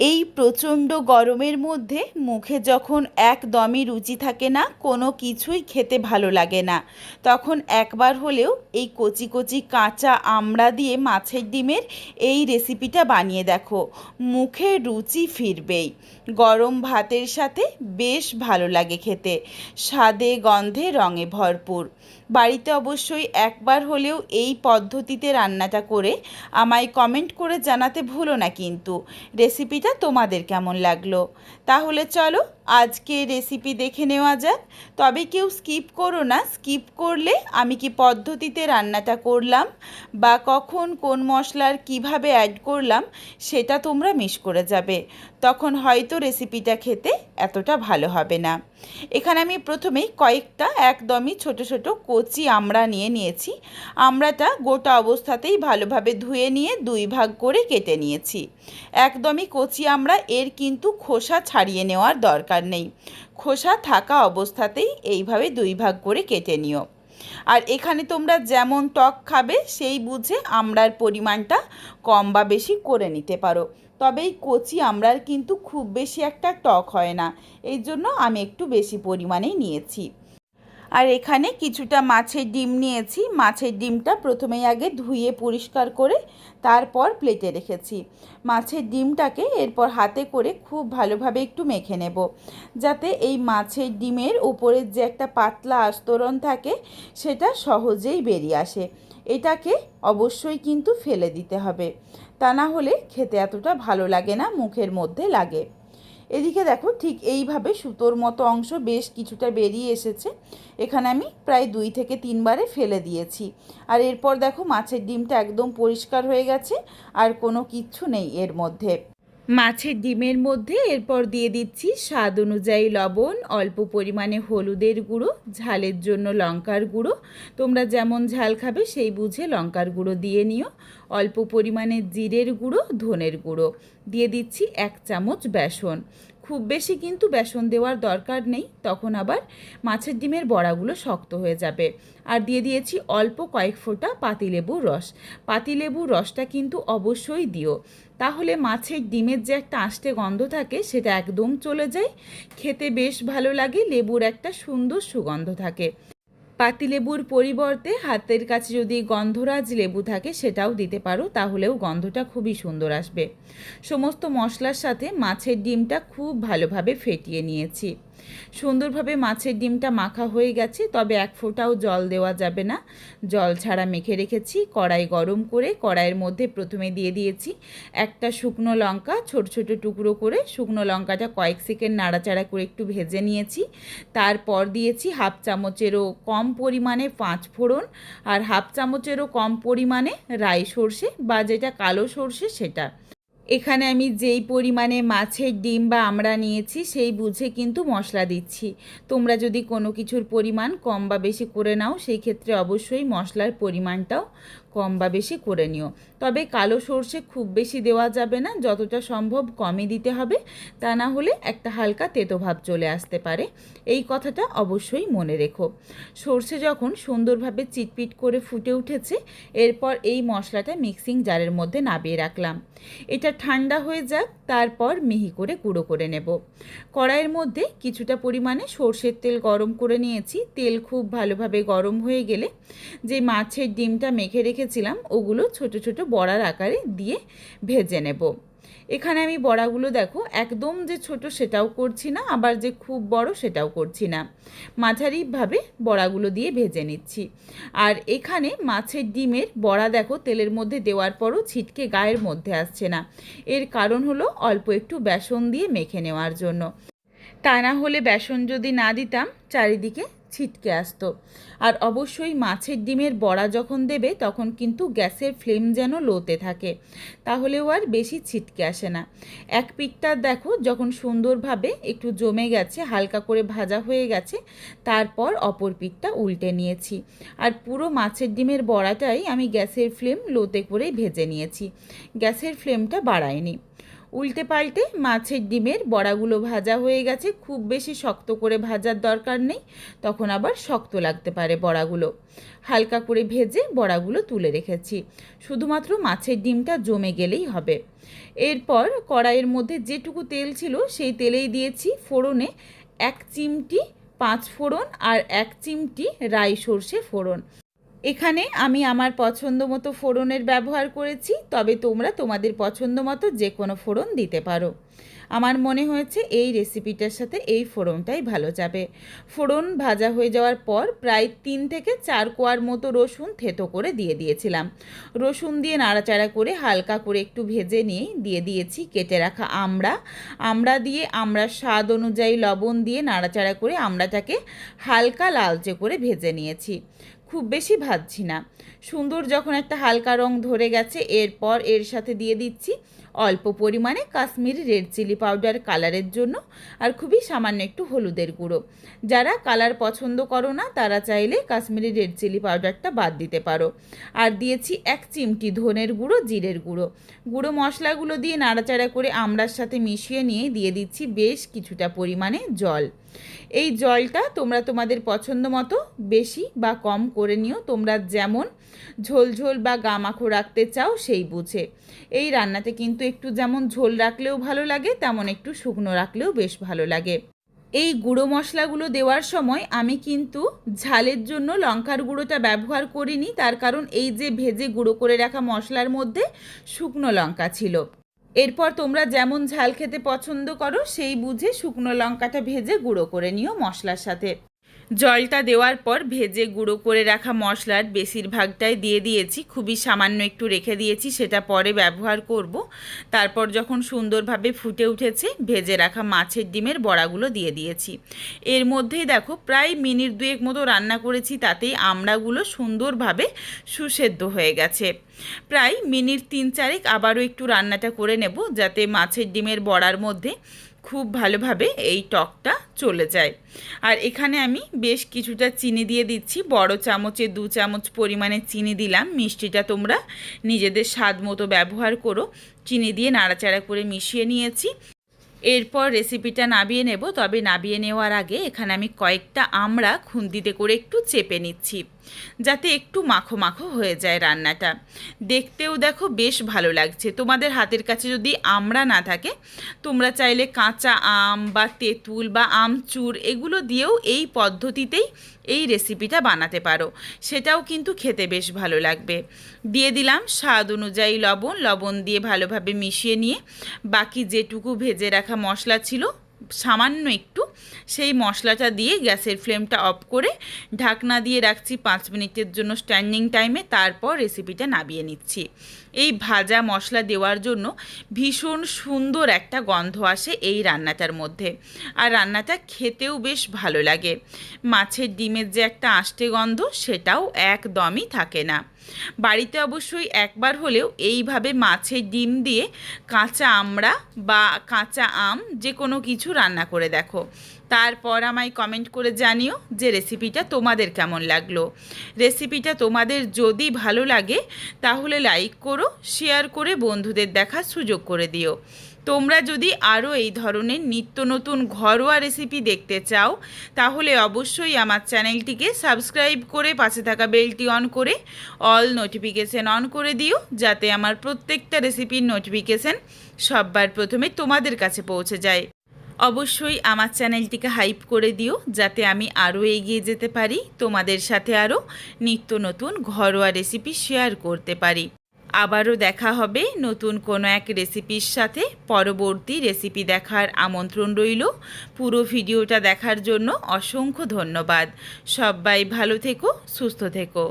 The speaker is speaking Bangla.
এই প্রচণ্ড গরমের মধ্যে মুখে যখন একদমই রুচি থাকে না, কোনো কিছুই খেতে ভালো লাগে না, তখন একবার হলেও এই কচি কচি কাঁচা আমড়া দিয়ে মাছের ডিমের এই রেসিপিটা বানিয়ে দেখো, মুখে রুচি ফিরবেই। গরম ভাতের সাথে বেশ ভালো লাগে খেতে, স্বাদে গন্ধে রঙে ভরপুর। বাড়িতে অবশ্যই একবার হলেও এই পদ্ধতিতে রান্নাটা করে আমায় কমেন্ট করে জানাতে ভুলো না কিন্তু রেসিপিটা তোমাদের কেমন লাগলো। তাহলে চলো আজকে রেসিপি দেখে নেওয়া যাক। তবে কেউ স্কিপ করো না, স্কিপ করলে আমি কি পদ্ধতিতে রান্নাটা করলাম বা কখন কোন মশলার কিভাবে অ্যাড করলাম সেটা তোমরা মিস করে যাবে, তখন হয়তো রেসিপিটা খেতে এতটা ভালো হবে না। এখানে আমি প্রথমেই কয়েকটা একদমই ছোট ছোট কচি আমড়া নিয়েছি। আমড়াটা গোটা অবস্থাতেই ভালোভাবে ধুয়ে নিয়ে দুই ভাগ করে কেটে নিয়েছি। একদমই কচি আমড়া, এর কিন্তু খোসা ছাড়িয়ে নেওয়ার দরকার নেই, খোসা থাকা অবস্থাতেই এইভাবে দুই ভাগ করে কেটে নিও। আর এখানে তোমরা যেমন টক খাবে সেই বুঝে আমড়ার পরিমাণটা কম বা বেশি করে নিতে পারো। তবে এই কচি আমড়ার কিন্তু খুব বেশি একটা টক হয় না, এই জন্য আমি একটু বেশি পরিমাণেই নিয়েছি। আর এখানে কিছুটা মাছের ডিম নিয়েছি। মাছের ডিমটা প্রথমেই আগে ধুয়ে পরিষ্কার করে তারপর প্লেটে রেখেছি। মাছের ডিমটাকে এরপর হাতে করে খুব ভালোভাবে একটু মেখে নেব, যাতে এই মাছের ডিমের উপরের যে একটা পাতলা আস্তরণ থাকে সেটা সহজেই বেরিয়ে আসে। এটাকে অবশ্যই কিন্তু ফেলে দিতে হবে, তা না হলে খেতে এতটা ভালো লাগে না, মুখের মধ্যে লাগে। এদিকে দেখো ঠিক এইভাবে সুতোর মতো অংশ বেশ কিছুটা বেরিয়ে এসেছে। এখানে আমি প্রায় 2 থেকে 3 বারে ফেলে দিয়েছি। আর এরপর দেখো মাছের ডিমটা একদম পরিষ্কার হয়ে গেছে, আর কোনো কিচ্ছু নেই এর মধ্যে। মাছের ডিমের মধ্যে এরপর দিয়ে দিচ্ছি স্বাদ অনুযায়ী লবণ, অল্প পরিমাণে হলুদের গুঁড়ো, ঝালের জন্য লঙ্কার গুঁড়ো, তোমরা যেমন ঝাল খাবে সেই বুঝে লঙ্কার গুঁড়ো দিয়ে নিও। অল্প পরিমাণে জিরের গুঁড়ো, ধনের গুঁড়ো দিয়ে দিচ্ছি 1 চামচ বেসন। খুব বেশি কিন্তু বেসন দেওয়ার দরকার নেই, তখন আবার মাছের ডিমের বড়াগুলো শক্ত হয়ে যাবে। আর দিয়ে দিয়েছি অল্প কয়েক ফোঁটা পাতিলেবুর রস। পাতিলেবুর রসটা কিন্তু অবশ্যই দিও, তাহলে মাছের ডিমের যে একটা আষ্টে গন্ধ থাকে সেটা একদম চলে যায়, খেতে বেশ ভালো লাগে, লেবুর একটা সুন্দর সুগন্ধ থাকে। পাতিলেবুর পরিবর্তে হাতের কাছে যদি গন্ধরাজ লেবু থাকে সেটাও দিতে পারো, তাহলেও গন্ধটা খুবই সুন্দর আসবে। সমস্ত মশলার সাথে মাছের ডিমটা খুব ভালোভাবে ফেটিয়ে নিয়েছি। সুন্দরভাবে মাছের ডিমটা মাখা হয়ে গেছে, তবে এক ফোঁটাও জল দেওয়া যাবে না, জল ছাড়া মেখে রেখেছি। কড়াই গরম করে কড়াইয়ের মধ্যে প্রথমে দিয়ে দিয়েছি একটা শুকনো লঙ্কা, ছোট ছোট টুকরো করে। শুকনো লঙ্কাটা কয়েক সেকেন্ড নাড়াচাড়া করে একটু ভেজে নিয়েছি। তারপর দিয়েছি 1/2 চামচেরও কম পরিমাণে 5 ফোড়ন, আর 1/2 চামচেরও কম পরিমাণে রাই সর্ষে বা যেটা কালো সর্ষে সেটা। এখানে আমি যেই পরিমাণে মাছের ডিম বা আমড়া নিয়েছি সেই বুঝে কিন্তু মশলা দিচ্ছি। তোমরা যদি কোনো কিছুর পরিমাণ কম বা বেশি করে নাও, সেই ক্ষেত্রে অবশ্যই মশলার পরিমাণটাও কম বা বেশি করে নিও। তবে কালো সর্ষে খুব বেশি দেওয়া যাবে না, যতটা সম্ভব কমই দিতে হবে, তা না হলে একটা হালকা তেতো ভাব চলে আসতে পারে। এই কথাটা অবশ্যই মনে রেখো। সর্ষে যখন সুন্দরভাবে চিটপিট করে ফুটে উঠেছে, এরপর এই মশলাটা মিক্সিং জারের মধ্যে নামিয়ে রাখলাম। এটা ঠান্ডা হয়ে যাক, তারপর মিহি করে গুঁড়ো করে নেব। কড়াইয়ের মধ্যে কিছুটা পরিমাণে সর্ষের তেল গরম করে নিয়েছি। তেল খুব ভালোভাবে গরম হয়ে গেলে যে মাছের ডিমটা মেখে রেখেছিলাম ওগুলো ছোট ছোট বড়ার আকারে দিয়ে ভেজে নেব। এখানে আমি বড়াগুলো দেখো একদম যে ছোট সেটাও করছি না, আবার যে খুব বড় সেটাও করছি না, মাঝারিভাবে বড়াগুলো দিয়ে ভেজে নিচ্ছি। আর এখানে মাছের ডিমের বড়া দেখো তেলের মধ্যে দেওয়ার পরও ছিটকে গায়ের মধ্যে আসছে না, এর কারণ হলো অল্প একটু বেসন দিয়ে মেখে নেওয়ার জন্য। তা না হলে বেসন যদি না দিতাম চারিদিকে ছিটকে আসতো। আর অবশ্যই মাছের ডিমের বড়া যখন দেবে তখন কিন্তু গ্যাসের ফ্লেম যেন লোতে থাকে, তাহলেও আর বেশি ছিটকে আসে না। এক পিঠটা দেখো যখন সুন্দরভাবে একটু জমে গেছে, হালকা করে ভাজা হয়ে গেছে, তারপর অপর পিঠটা উল্টে নিয়েছি। আর পুরো মাছের ডিমের বড়াটাই আমি গ্যাসের ফ্লেম লোতে করে ভেজে নিয়েছি, গ্যাসের ফ্লেমটা বাড়াইনি। উল্টে পাল্টে মাছের ডিমের বড়াগুলো ভাজা হয়ে গেছে। খুব বেশি শক্ত করে ভাজার দরকার নেই, তখন আবার শক্ত লাগতে পারে বড়াগুলো। হালকা করে ভেজে বড়াগুলো তুলে রেখেছি, শুধুমাত্র মাছের ডিমটা জমে গেলেই হবে। এরপর কড়াইয়ের মধ্যে যেটুকু তেল ছিল সেই তেলেই দিয়েছি ফোড়নে 1 চিমটি 5 ফোড়ন আর 1 চিমটি রাই সর্ষে ফোড়ন। এখানে আমি আমার পছন্দ মতো ফোড়নের ব্যবহার করেছি, তবে তোমরা তোমাদের পছন্দ মতো যে কোনো ফোড়ন দিতে পারো। আমার মনে হয়েছে এই রেসিপিটার সাথে এই ফোড়নটাই ভালো যাবে। ফোড়ন ভাজা হয়ে যাওয়ার পর প্রায় 3 থেকে 4 কোয়ার মতো রসুন থেতো করে দিয়ে দিয়েছিলাম। রসুন দিয়ে নাড়াচাড়া করে হালকা করে একটু ভেজে নিয়ে দিয়ে দিয়েছি কেটে রাখা আমড়া দিয়ে আমড়ার স্বাদ অনুযায়ী লবণ দিয়ে নাড়াচাড়া করে আমড়াটাকে হালকা লালচে করে ভেজে নিয়েছি। খুব বেশি ভাজছি না, সুন্দর যখন একটা হালকা রং ধরে গেছে এরপর এর সাথে দিয়ে দিচ্ছি অল্প পরিমাণে কাশ্মীরি রেড চিলি পাউডার কালারের জন্য, আর খুবই সামান্য একটু হলুদের গুঁড়ো। যারা কালার পছন্দ করো না তারা চাইলে কাশ্মীরি রেড চিলি পাউডারটা বাদ দিতে পারো। আর দিয়েছি 1 চিমটি ধনের গুঁড়ো, জিরের গুঁড়ো। গুঁড়ো মশলাগুলো দিয়ে নাড়াচাড়া করে আমড়ার সাথে মিশিয়ে নিয়ে দিয়ে দিচ্ছি বেশ কিছুটা পরিমাণে জল। এই জলটা তোমরা তোমাদের পছন্দ মতো বেশি বা কম করে নিও, তোমরা যেমন ঝোল ঝোল বা গামাখো রাখতে চাও সেই বুঝে। এই রান্নাতে কিন্তু একটু যেমন ঝোল রাখলেও ভালো লাগে, তেমন একটু শুকনো রাখলেও বেশ ভালো লাগে। এই গুঁড়ো মশলাগুলো দেওয়ার সময় আমি কিন্তু ঝালের জন্য লঙ্কার গুঁড়োটা ব্যবহার করিনি, তার কারণ এই যে ভেজে গুঁড়ো করে রাখা মশলার মধ্যে শুকনো লঙ্কা ছিল। এরপর তোমরা যেমন ঝাল খেতে পছন্দ করো সেই বুঝে শুকনো লঙ্কাটা ভেজে গুঁড়ো করে নিও মশলার সাথে। জলটা দেওয়ার পর ভেজে গুঁড়ো করে রাখা মশলার বেশিরভাগটাই দিয়ে দিয়েছি, খুবই সামান্য একটু রেখে দিয়েছি, সেটা পরে ব্যবহার করব। তারপর যখন সুন্দরভাবে ফুটে উঠেছে ভেজে রাখা মাছের ডিমের বড়াগুলো দিয়ে দিয়েছি। এর মধ্যেই দেখো প্রায় মিনিট 2 মতো রান্না করেছি, তাতেই আমড়াগুলো সুন্দরভাবে সুসেদ্ধ হয়ে গেছে। প্রায় মিনিট 3-4 আবারও একটু রান্নাটা করে নেব, যাতে মাছের ডিমের বড়ার মধ্যে খুব ভালোভাবে এই টকটা চলে যায়। আর এখানে আমি বেশ কিছুটা চিনি দিয়ে দিচ্ছি, বড় চামচে 2 চামচ পরিমাণে চিনি দিলাম। মিষ্টিটা তোমরা নিজেদের স্বাদ মতো ব্যবহার করো। চিনি দিয়ে নাড়াচাড়া করে মিশিয়ে নিয়েছি। এরপর রেসিপিটা নাবিয়ে নেব, তবে নাবিয়ে নেওয়ার আগে এখানে আমি কয়েকটা আমড়া খুন্তিতে করে একটু চেপে নিচ্ছি, যাতে একটু মাখো মাখো হয়ে যায় রান্নাটা। দেখতেও দেখো বেশ ভালো লাগছে। তোমাদের হাতের কাছে যদি আমড়া না থাকে তোমরা চাইলে কাঁচা আম বা তেঁতুল বা আমচুর এগুলো দিয়েও এই পদ্ধতিতেই এই রেসিপিটা বানাতে পারো, সেটাও কিন্তু খেতে বেশ ভালো লাগবে। দিয়ে দিলাম স্বাদ অনুযায়ী লবণ দিয়ে ভালোভাবে মিশিয়ে নিয়ে বাকি যেটুকু ভেজে রাখা মশলা ছিল সামান্য একটু, সেই মশলাটা দিয়ে গ্যাসের ফ্লেমটা অফ করে ঢাকনা দিয়ে রাখছি 5 মিনিটের জন্য স্ট্যান্ডিং টাইমে। তারপর রেসিপিটা নাবিয়ে নিচ্ছি। এই ভাজা মশলা দেওয়ার জন্য ভীষণ সুন্দর একটা গন্ধ আসে এই রান্নাটার মধ্যে, আর রান্নাটা খেতেও বেশ ভালো লাগে। মাছের ডিমের যে একটা আষ্টে গন্ধ সেটাও একদমই থাকে না। বাড়িতে অবশ্যই একবার হলেও এইভাবে মাছের ডিম দিয়ে কাঁচা আমড়া বা কাঁচা আম যে কোনো কিছু রান্না করে দেখো, তারপর আমায় কমেন্ট করে জানিও যে রেসিপিটা তোমাদের কেমন লাগলো। রেসিপিটা তোমাদের যদি ভালো লাগে তাহলে লাইক করো, শেয়ার করে বন্ধুদের দেখার সুযোগ করে দিও। তোমরা যদি আরও এই ধরনের নিত্য নতুন ঘরোয়া রেসিপি দেখতে চাও তাহলে অবশ্যই আমার চ্যানেলটিকে সাবস্ক্রাইব করে পাশে থাকা বেলটি অন করে অল নোটিফিকেশান অন করে দিও, যাতে আমার প্রত্যেকটা রেসিপির নোটিফিকেশান সবার প্রথমে তোমাদের কাছে পৌঁছে যায়। অবশ্যই আমার চ্যানেলটিকে হাইপ করে দিও, যাতে আমি আরও এগিয়ে যেতে পারি, তোমাদের সাথে আরও নিত্য নতুন ঘরোয়া রেসিপি শেয়ার করতে পারি। আবারও দেখা হবে নতুন কোনো এক রেসিপির সাথে। পরবর্তী রেসিপি দেখার আমন্ত্রণ রইল। পুরো ভিডিওটা দেখার জন্য অসংখ্য ধন্যবাদ। সবাই ভালো থেকো, সুস্থ থেকো।